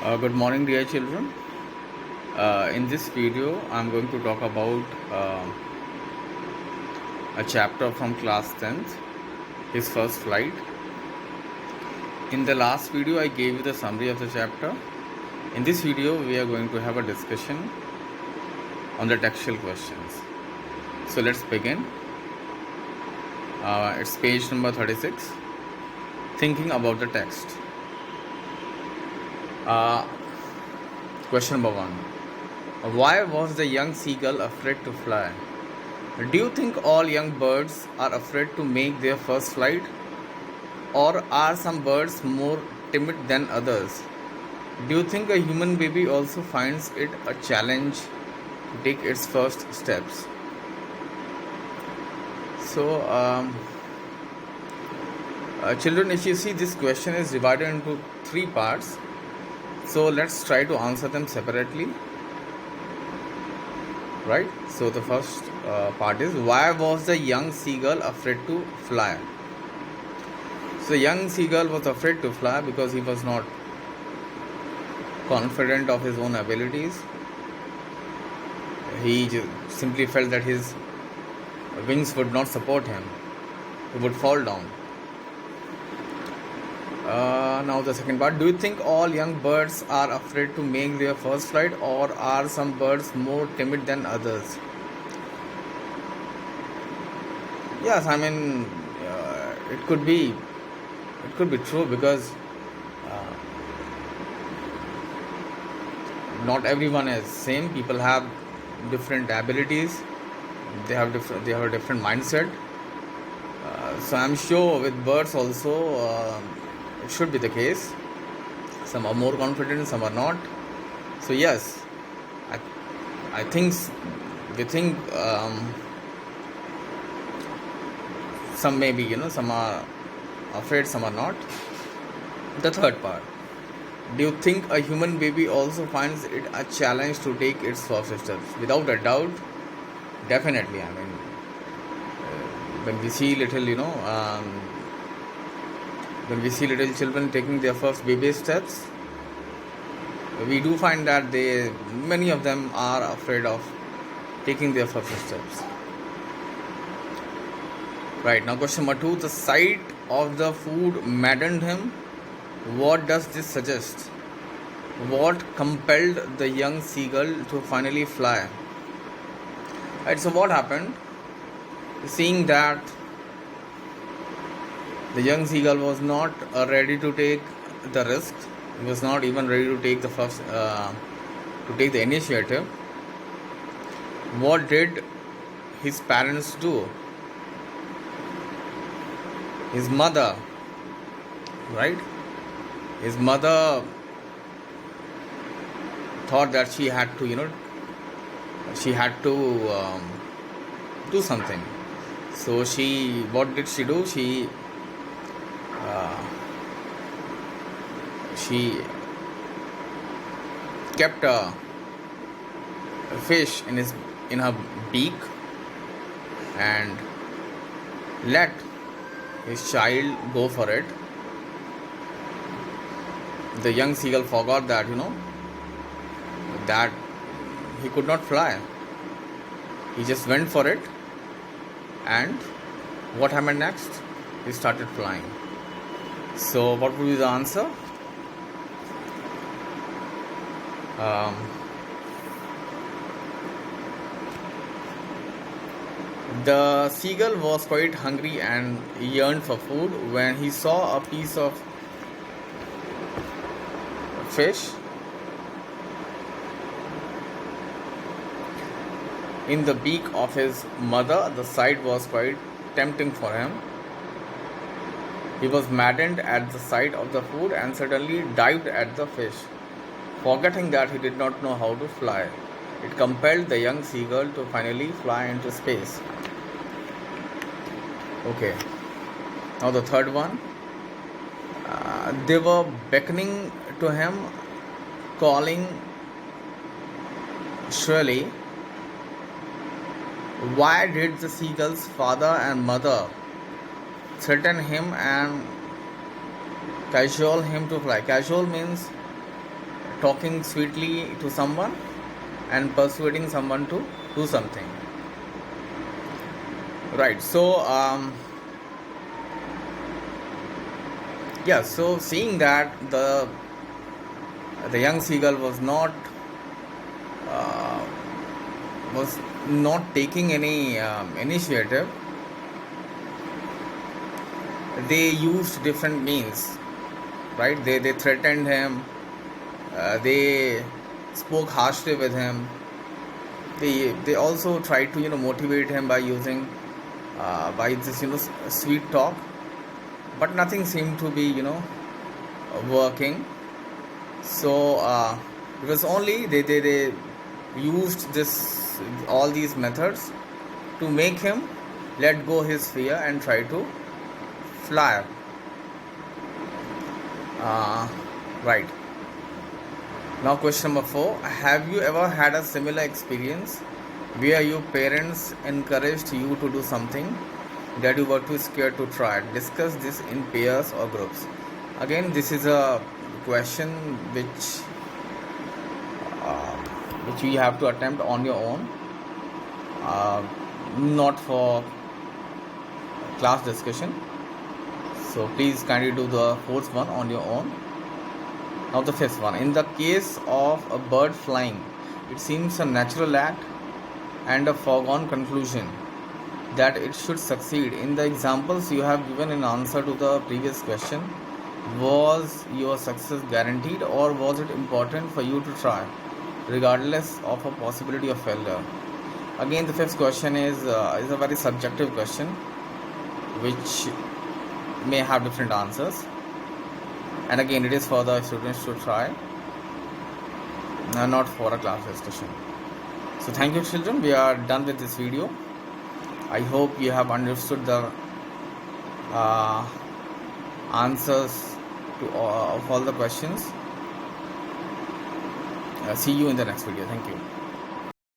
Good morning, dear children. In this video, I'm going to talk about a chapter from class 10th, his first flight. In the last video, I gave you the summary of the chapter. In this video, we are going to have a discussion on the textual questions. So let's begin. It's page number 36, thinking about the text. Question number 1. Why was the young seagull afraid to fly? Do you think all young birds are afraid to make their first flight? Or are some birds more timid than others? Do you think a human baby also finds it a challenge to take its first steps? So, children, if you see, this question is divided into 3 parts. So let's try to answer them separately. Right? So the first part is, why was the young seagull afraid to fly? So the young seagull was afraid to fly because he was not confident of his own abilities. He simply felt that his wings would not support him. He would fall down. Now the second part, do you think all young birds are afraid to make their first flight, or are some birds more timid than others? Yes, I mean, it could be true, because not everyone is same. People have different abilities. They have a different mindset. So I'm sure with birds also it should be the case. Some are more confident, some are not. So yes, I think some may be, some are afraid, some are not. The third part, do you think a human baby also finds it a challenge to take its first steps? Without a doubt, definitely. I mean, when we see little children taking their first baby steps, we do find that many of them are afraid of taking their first steps. Right, now question number 2, the sight of the food maddened him. What does this suggest? What compelled the young seagull to finally fly? Right, so what happened? Seeing that the young seagull was not ready to take the risk, he was not even ready to take the initiative. What did his parents do? His mother, right? His mother thought that she had to, do something. So what did she do? She kept a fish in her beak and let his child go for it. The young seagull forgot that that he could not fly. He just went for it, and what happened next? He started flying. So what would be the answer? The seagull was quite hungry and yearned for food. When he saw a piece of fish in the beak of his mother, the sight was quite tempting for him. He was maddened at the sight of the food and suddenly dived at the fish, forgetting that he did not know how to fly. It compelled the young seagull to finally fly into space. Okay, now the third one. They were beckoning to him, calling shrilly. Why did the seagull's father and mother threaten him and cajole him to fly? Cajole means talking sweetly to someone and persuading someone to do something. Right. So yeah. So seeing that the young seagull uh, was not taking any initiative, they used different means. Right. They threatened him. They spoke harshly with him. They also tried to motivate him by using by this sweet talk, but nothing seemed to be working. So it was only they used this all these methods to make him let go his fear and try to fly. uh, right. Now question number 4: have you ever had a similar experience where your parents encouraged you to do something that you were too scared to try? Discuss this in pairs or groups. Again, this is a question uh, which you have to attempt on your own, uh, not for class discussion. So please kindly do the fourth one on your own. Now the fifth one: in the case of a bird flying, it seems a natural act and a foregone conclusion that it should succeed. In the examples you have given in answer to the previous question, was your success guaranteed, or was it important for you to try regardless of a possibility of failure? Again, the fifth question is a very subjective question which may have different answers, and again it is for the students to try, not for a class discussion. So thank you children, we are done with this video. I hope you have understood the answers to of all the questions. See you in the next video. Thank you.